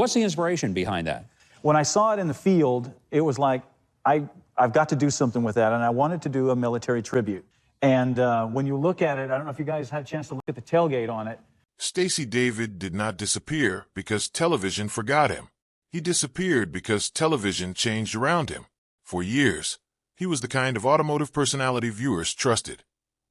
What's the inspiration behind that? When I saw it in the field, it was like, I've got to do something with that, and I wanted to do a military tribute. And when you look at it, I don't know if you guys had a chance to look at the tailgate on it. Stacey David did not disappear because television forgot him. He disappeared because television changed around him. For years, he was the kind of automotive personality viewers trusted.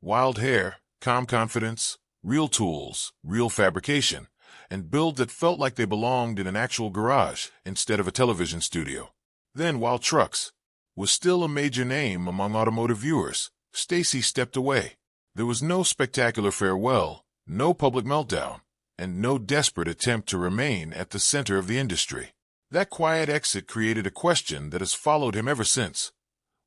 Wild hair, calm confidence, real tools, real fabrication, and build that felt like they belonged in an actual garage instead of a television studio. Then, while Trucks was still a major name among automotive viewers, Stacey stepped away. There was no spectacular farewell, no public meltdown, and no desperate attempt to remain at the center of the industry. That quiet exit created a question that has followed him ever since.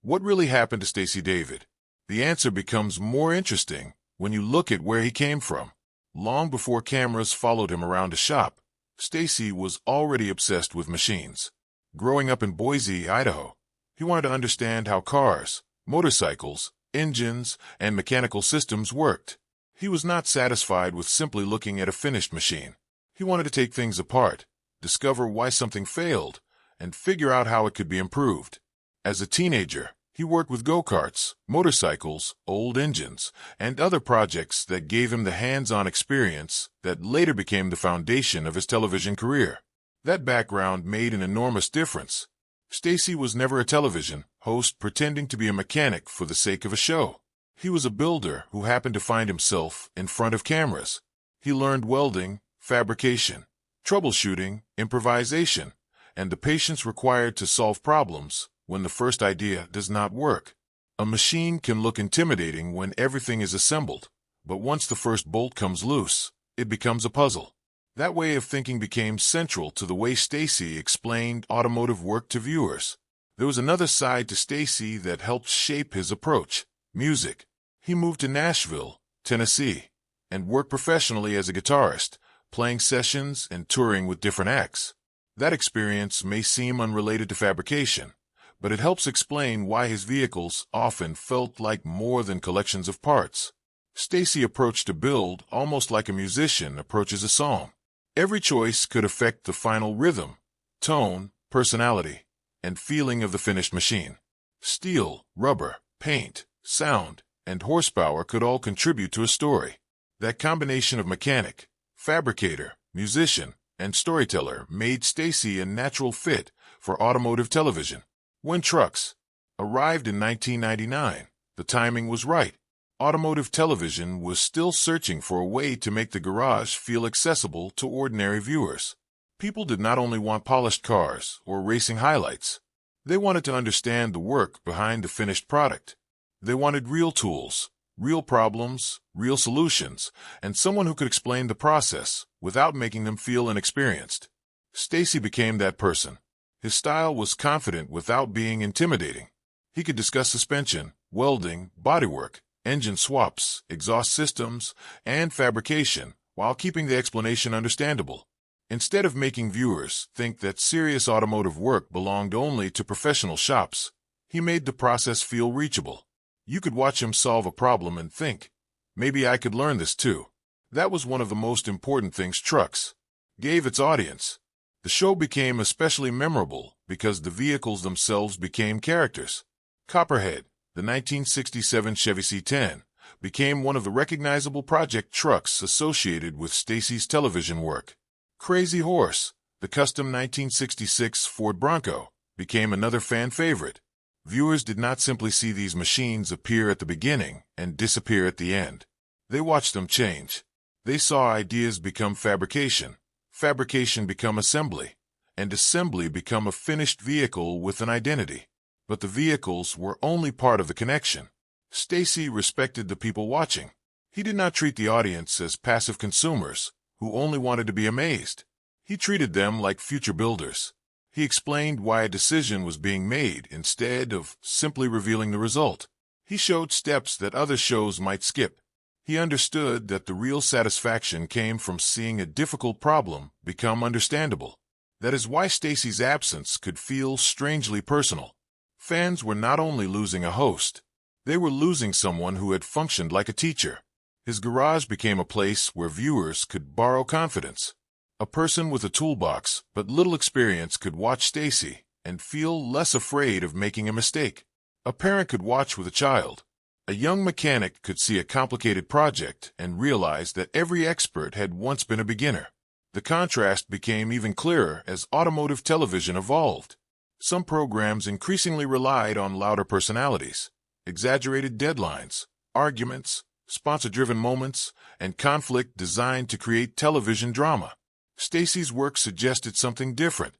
What really happened to Stacey David? The answer becomes more interesting when you look at where he came from. Long before cameras followed him around a shop, Stacey was already obsessed with machines. Growing up in Boise, Idaho, he wanted to understand how cars, motorcycles, engines, and mechanical systems worked. He was not satisfied with simply looking at a finished machine. He wanted to take things apart, discover why something failed, and figure out how it could be improved. As a teenager, he worked with go-karts, motorcycles, old engines, and other projects that gave him the hands-on experience that later became the foundation of his television career. That background made an enormous difference. Stacey was never a television host pretending to be a mechanic for the sake of a show. He was a builder who happened to find himself in front of cameras. He learned welding, fabrication, troubleshooting, improvisation, and the patience required to solve problems when the first idea does not work. A machine can look intimidating when everything is assembled, but once the first bolt comes loose, it becomes a puzzle. That way of thinking became central to the way Stacey explained automotive work to viewers. There was another side to Stacey that helped shape his approach: music. He moved to Nashville, Tennessee, and worked professionally as a guitarist, playing sessions and touring with different acts. That experience may seem unrelated to fabrication, but it helps explain why his vehicles often felt like more than collections of parts. Stacey approached a build almost like a musician approaches a song. Every choice could affect the final rhythm, tone, personality, and feeling of the finished machine. Steel, rubber, paint, sound, and horsepower could all contribute to a story. That combination of mechanic, fabricator, musician, and storyteller made Stacey a natural fit for automotive television. When Trucks arrived in 1999, the timing was right. Automotive television was still searching for a way to make the garage feel accessible to ordinary viewers. People did not only want polished cars or racing highlights. They wanted to understand the work behind the finished product. They wanted real tools, real problems, real solutions, and someone who could explain the process without making them feel inexperienced. Stacey became that person. His style was confident without being intimidating. He could discuss suspension, welding, bodywork, engine swaps, exhaust systems, and fabrication while keeping the explanation understandable. Instead of making viewers think that serious automotive work belonged only to professional shops, he made the process feel reachable. You could watch him solve a problem and think, maybe I could learn this too. That was one of the most important things Trucks gave its audience. The show became especially memorable because the vehicles themselves became characters. Copperhead, the 1967 Chevy C10, became one of the recognizable project trucks associated with Stacey's television work. Crazy Horse, the custom 1966 Ford Bronco, became another fan favorite. Viewers did not simply see these machines appear at the beginning and disappear at the end. They watched them change. They saw ideas become fabrication, fabrication become assembly, and assembly become a finished vehicle with an identity. But the vehicles were only part of the connection. Stacey respected the people watching. He did not treat the audience as passive consumers who only wanted to be amazed. He treated them like future builders. He explained why a decision was being made instead of simply revealing the result. He showed steps that other shows might skip. He understood that the real satisfaction came from seeing a difficult problem become understandable. That is why Stacey's absence could feel strangely personal. Fans were not only losing a host, they were losing someone who had functioned like a teacher. His garage became a place where viewers could borrow confidence. A person with a toolbox but little experience could watch Stacey and feel less afraid of making a mistake. A parent could watch with a child. A young mechanic could see a complicated project and realize that every expert had once been a beginner. The contrast became even clearer as automotive television evolved. Some programs increasingly relied on louder personalities, exaggerated deadlines, arguments, sponsor-driven moments, and conflict designed to create television drama. Stacey's work suggested something different.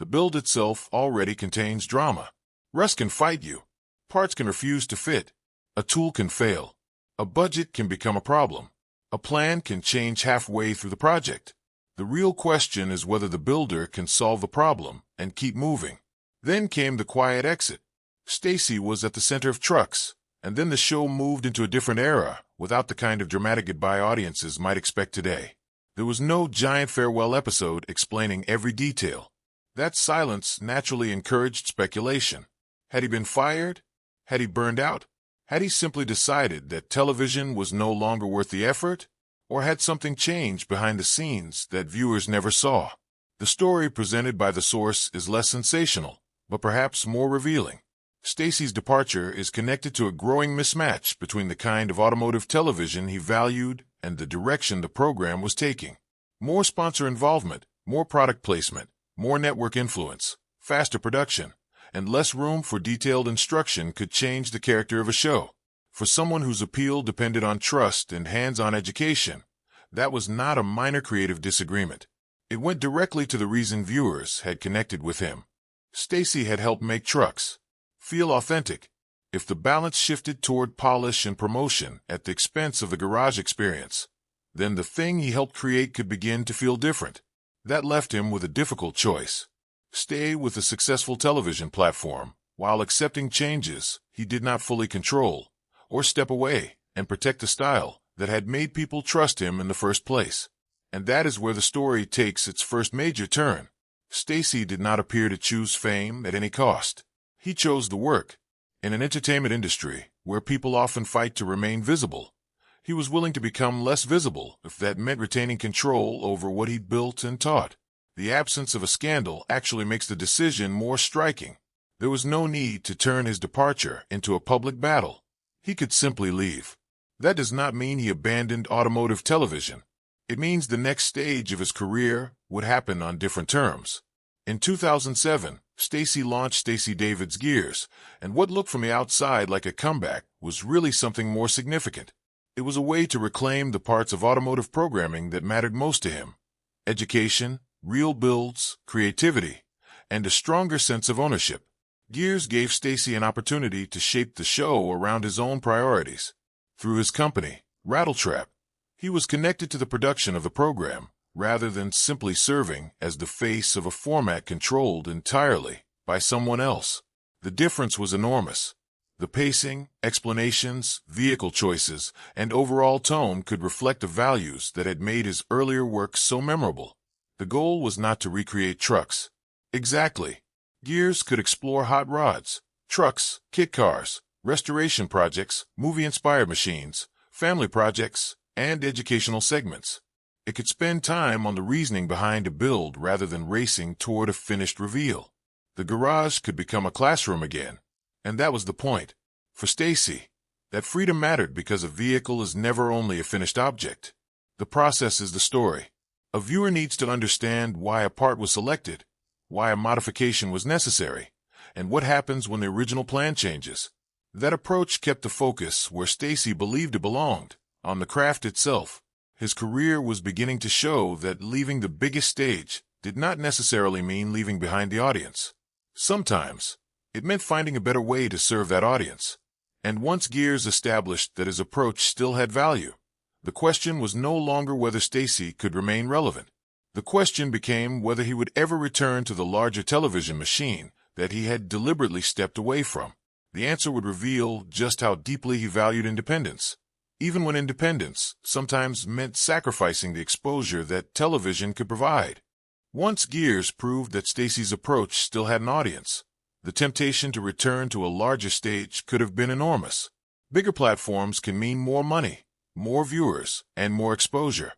The build itself already contains drama. Rust can fight you. Parts can refuse to fit. A tool can fail. A budget can become a problem. A plan can change halfway through the project. The real question is whether the builder can solve the problem and keep moving. Then came the quiet exit. Stacey was at the center of trucks, and then the show moved into a different era without the kind of dramatic goodbye audiences might expect today. There was no giant farewell episode explaining every detail. That silence naturally encouraged speculation. Had he been fired? Had he burned out? Had he simply decided that television was no longer worth the effort? Or had something changed behind the scenes that viewers never saw? The story presented by the source is less sensational, but perhaps more revealing. Stacey's departure is connected to a growing mismatch between the kind of automotive television he valued and the direction the program was taking. More sponsor involvement, more product placement, more network influence, faster production, and less room for detailed instruction could change the character of a show. For someone whose appeal depended on trust and hands-on education, that was not a minor creative disagreement. It went directly to the reason viewers had connected with him. Stacey had helped make trucks feel authentic. If the balance shifted toward polish and promotion at the expense of the garage experience, then the thing he helped create could begin to feel different. That left him with a difficult choice. Stay with a successful television platform while accepting changes he did not fully control, or step away and protect the style that had made people trust him in the first place. And that is where the story takes its first major turn. Stacey did not appear to choose fame at any cost. He chose the work. In an entertainment industry where people often fight to remain visible, he was willing to become less visible if that meant retaining control over what he built and taught. The absence of a scandal actually makes the decision more striking. There was no need to turn his departure into a public battle. He could simply leave. That does not mean he abandoned automotive television. It means the next stage of his career would happen on different terms. In 2007, Stacey launched Stacey David's GearZ, and what looked from the outside like a comeback was really something more significant. It was a way to reclaim the parts of automotive programming that mattered most to him: education, real builds, creativity, and a stronger sense of ownership. GearZ gave Stacey an opportunity to shape the show around his own priorities. Through his company, Rattletrap, he was connected to the production of the program, rather than simply serving as the face of a format controlled entirely by someone else. The difference was enormous. The pacing, explanations, vehicle choices, and overall tone could reflect the values that had made his earlier work so memorable. The goal was not to recreate trucks. Exactly. GearZ could explore hot rods, trucks, kit cars, restoration projects, movie-inspired machines, family projects, and educational segments. It could spend time on the reasoning behind a build rather than racing toward a finished reveal. The garage could become a classroom again, and that was the point. For Stacey, that freedom mattered because a vehicle is never only a finished object. The process is the story. A viewer needs to understand why a part was selected, why a modification was necessary, and what happens when the original plan changes. That approach kept the focus where Stacey believed it belonged, on the craft itself. His career was beginning to show that leaving the biggest stage did not necessarily mean leaving behind the audience. Sometimes, it meant finding a better way to serve that audience. And once GearZ established that his approach still had value, the question was no longer whether Stacey could remain relevant. The question became whether he would ever return to the larger television machine that he had deliberately stepped away from. The answer would reveal just how deeply he valued independence, even when independence sometimes meant sacrificing the exposure that television could provide. Once GearZ proved that Stacey's approach still had an audience, the temptation to return to a larger stage could have been enormous. Bigger platforms can mean more money, more viewers, and more exposure.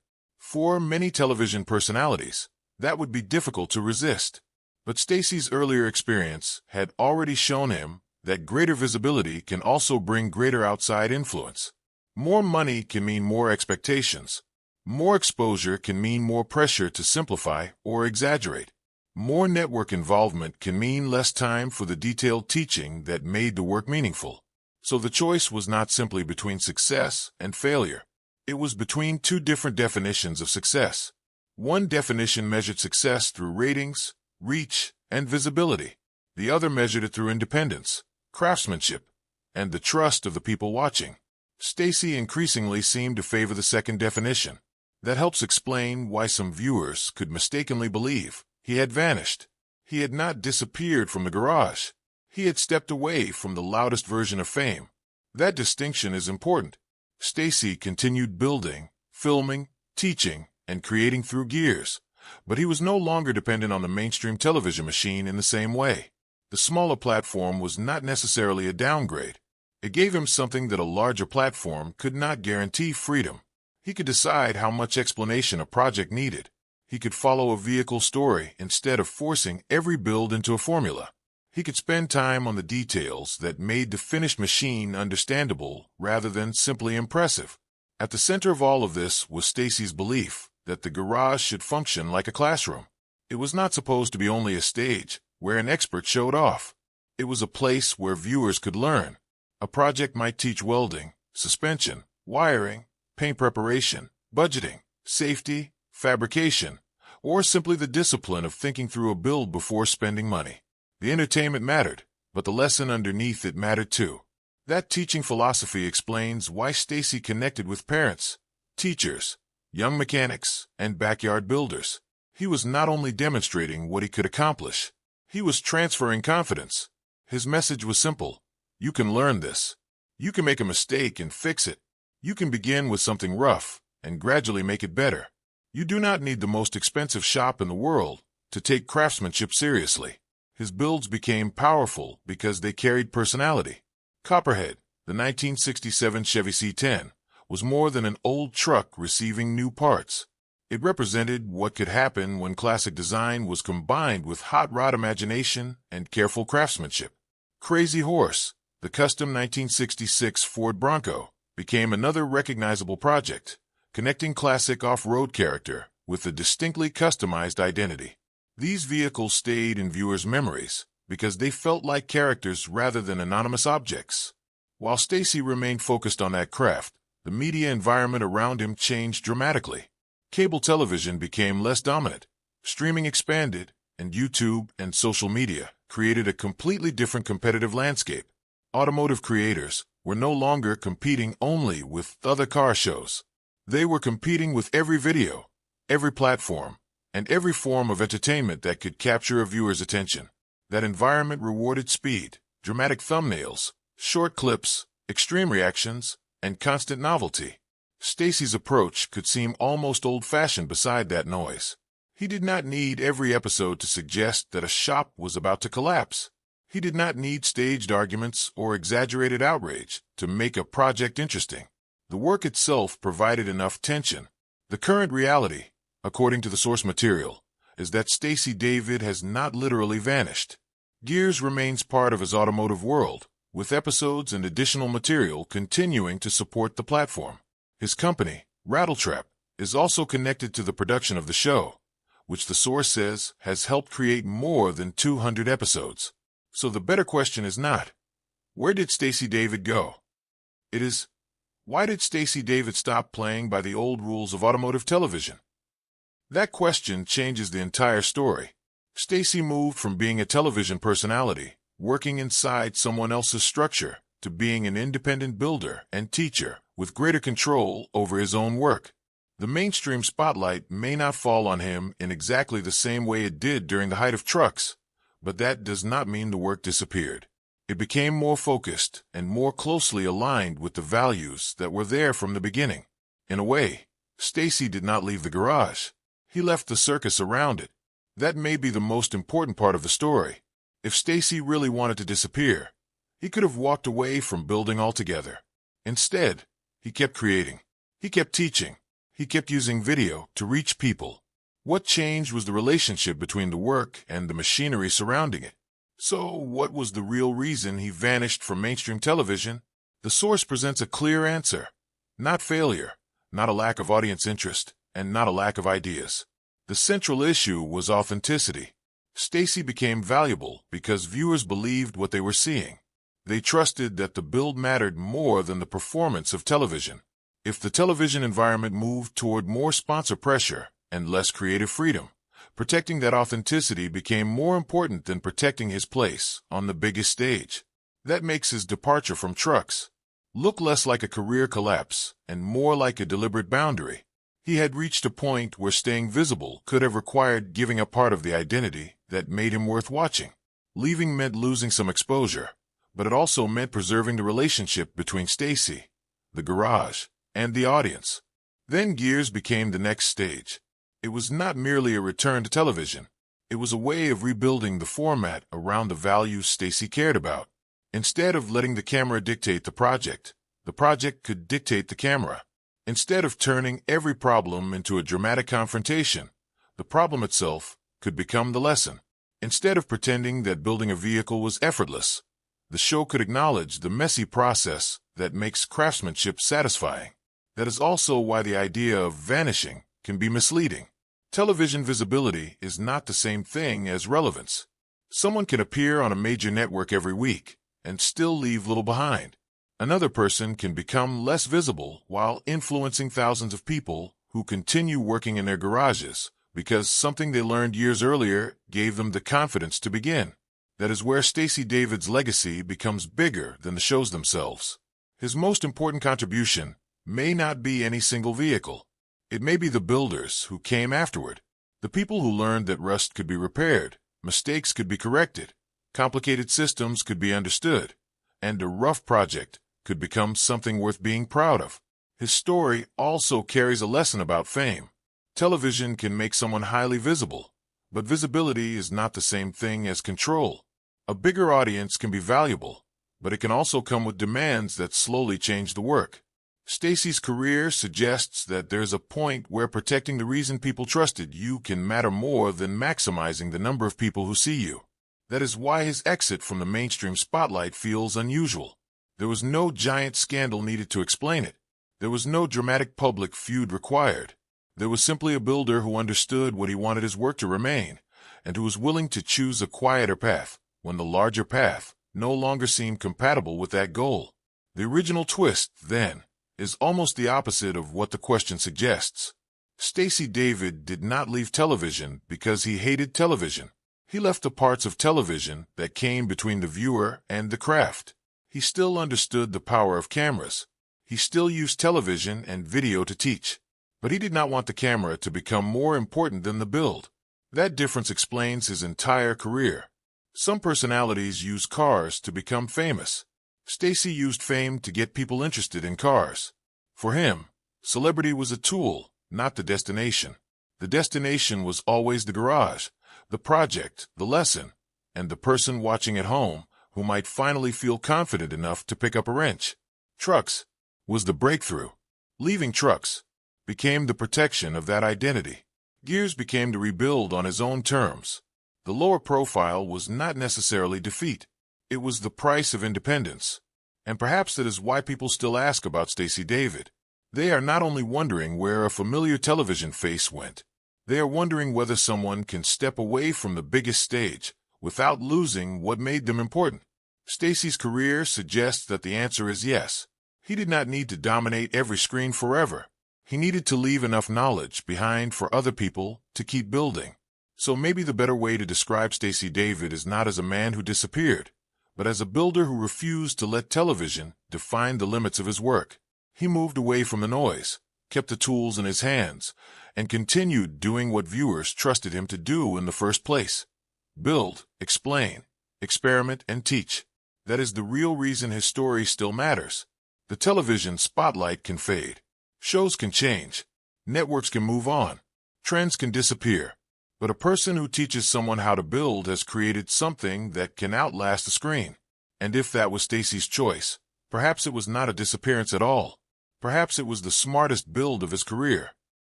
For many television personalities, that would be difficult to resist. But Stacey's earlier experience had already shown him that greater visibility can also bring greater outside influence. More money can mean more expectations. More exposure can mean more pressure to simplify or exaggerate. More network involvement can mean less time for the detailed teaching that made the work meaningful. So the choice was not simply between success and failure. It was between two different definitions of success. One definition measured success through ratings, reach, and visibility. The other measured it through independence, craftsmanship, and the trust of the people watching. Stacey increasingly seemed to favor the second definition. That helps explain why some viewers could mistakenly believe he had vanished. He had not disappeared from the garage. He had stepped away from the loudest version of fame. That distinction is important. Stacey continued building, filming, teaching, and creating through GearZ, but he was no longer dependent on the mainstream television machine in the same way. The smaller platform was not necessarily a downgrade. It gave him something that a larger platform could not guarantee: freedom. He could decide how much explanation a project needed. He could follow a vehicle story instead of forcing every build into a formula. He could spend time on the details that made the finished machine understandable rather than simply impressive. At the center of all of this was Stacey's belief that the garage should function like a classroom. It was not supposed to be only a stage where an expert showed off. It was a place where viewers could learn. A project might teach welding, suspension, wiring, paint preparation, budgeting, safety, fabrication, or simply the discipline of thinking through a build before spending money. The entertainment mattered, but the lesson underneath it mattered too. That teaching philosophy explains why Stacey connected with parents, teachers, young mechanics, and backyard builders. He was not only demonstrating what he could accomplish, he was transferring confidence. His message was simple: you can learn this. You can make a mistake and fix it. You can begin with something rough and gradually make it better. You do not need the most expensive shop in the world to take craftsmanship seriously. His builds became powerful because they carried personality. Copperhead, the 1967 Chevy C10, was more than an old truck receiving new parts. It represented what could happen when classic design was combined with hot rod imagination and careful craftsmanship. Crazy Horse, the custom 1966 Ford Bronco, became another recognizable project, connecting classic off-road character with a distinctly customized identity. These vehicles stayed in viewers' memories because they felt like characters rather than anonymous objects. While Stacey remained focused on that craft, the media environment around him changed dramatically. Cable television became less dominant, streaming expanded, and YouTube and social media created a completely different competitive landscape. Automotive creators were no longer competing only with other car shows. They were competing with every video, every platform, and every form of entertainment that could capture a viewer's attention. That environment rewarded speed, dramatic thumbnails, short clips, extreme reactions, and constant novelty. Stacey's approach could seem almost old-fashioned beside that noise. He did not need every episode to suggest that a shop was about to collapse. He did not need staged arguments or exaggerated outrage to make a project interesting. The work itself provided enough tension. The current reality, according to the source material, is that Stacey David has not literally vanished. GearZ remains part of his automotive world, with episodes and additional material continuing to support the platform. His company, Rattletrap, is also connected to the production of the show, which the source says has helped create more than 200 episodes. So the better question is not, where did Stacey David go? It is, why did Stacey David stop playing by the old rules of automotive television? That question changes the entire story. Stacey moved from being a television personality, working inside someone else's structure, to being an independent builder and teacher with greater control over his own work. The mainstream spotlight may not fall on him in exactly the same way it did during the height of trucks, but that does not mean the work disappeared. It became more focused and more closely aligned with the values that were there from the beginning. In a way, Stacey did not leave the garage. He left the circus around it. That may be the most important part of the story. If Stacey really wanted to disappear, he could have walked away from building altogether. Instead, he kept creating. He kept teaching. He He kept using video to reach people. What changed was the relationship between the work and the machinery surrounding it. So, what was the real reason he vanished from mainstream television? The source presents a clear answer. Not failure, not a lack of audience interest, and not a lack of ideas. The central issue was authenticity. Stacey became valuable because viewers believed what they were seeing. They trusted that the build mattered more than the performance of television. If the television environment moved toward more sponsor pressure and less creative freedom, protecting that authenticity became more important than protecting his place on the biggest stage. That makes his departure from trucks look less like a career collapse and more like a deliberate boundary. He had reached a point where staying visible could have required giving up part of the identity that made him worth watching. Leaving meant losing some exposure, but it also meant preserving the relationship between Stacey, the garage, and the audience. Then GearZ became the next stage. It was not merely a return to television. It was a way of rebuilding the format around the values Stacey cared about. Instead of letting the camera dictate the project could dictate the camera. Instead of turning every problem into a dramatic confrontation, the problem itself could become the lesson. Instead of pretending that building a vehicle was effortless, the show could acknowledge the messy process that makes craftsmanship satisfying. That is also why the idea of vanishing can be misleading. Television visibility is not the same thing as relevance. Someone can appear on a major network every week and still leave little behind. Another person can become less visible while influencing thousands of people who continue working in their garages because something they learned years earlier gave them the confidence to begin. That is where Stacey David's legacy becomes bigger than the shows themselves. His most important contribution may not be any single vehicle. It may be the builders who came afterward, the people who learned that rust could be repaired, mistakes could be corrected, complicated systems could be understood, and a rough project could become something worth being proud of. His story also carries a lesson about fame. Television can make someone highly visible, but visibility is not the same thing as control. A bigger audience can be valuable, but it can also come with demands that slowly change the work. Stacey's career suggests that there's a point where protecting the reason people trusted you can matter more than maximizing the number of people who see you. That is why his exit from the mainstream spotlight feels unusual. There was no giant scandal needed to explain it. There was no dramatic public feud required. There was simply a builder who understood what he wanted his work to remain, and who was willing to choose a quieter path when the larger path no longer seemed compatible with that goal. The original twist, then, is almost the opposite of what the question suggests. Stacey David did not leave television because he hated television. He left the parts of television that came between the viewer and the craft. He still understood the power of cameras. He still used television and video to teach. But he did not want the camera to become more important than the build. That difference explains his entire career. Some personalities use cars to become famous. Stacey used fame to get people interested in cars. For him, celebrity was a tool, not the destination. The destination was always the garage, the project, the lesson, and the person watching at home who might finally feel confident enough to pick up a wrench. Trucks was the breakthrough. Leaving trucks became the protection of that identity. GearZ became to rebuild on his own terms. The lower profile was not necessarily defeat. It was the price of independence. And perhaps that is why people still ask about Stacey David. They are not only wondering where a familiar television face went, they are wondering whether someone can step away from the biggest stage without losing what made them important. Stacey's career suggests that the answer is yes. He did not need to dominate every screen forever. He needed to leave enough knowledge behind for other people to keep building. So maybe the better way to describe Stacey David is not as a man who disappeared, but as a builder who refused to let television define the limits of his work. He moved away from the noise, kept the tools in his hands, and continued doing what viewers trusted him to do in the first place. Build, explain, experiment, and teach. That is the real reason his story still matters. The television spotlight can fade. Shows can change. Networks can move on. Trends can disappear. But a person who teaches someone how to build has created something that can outlast the screen. And if that was Stacey's choice, perhaps it was not a disappearance at all. Perhaps it was the smartest build of his career.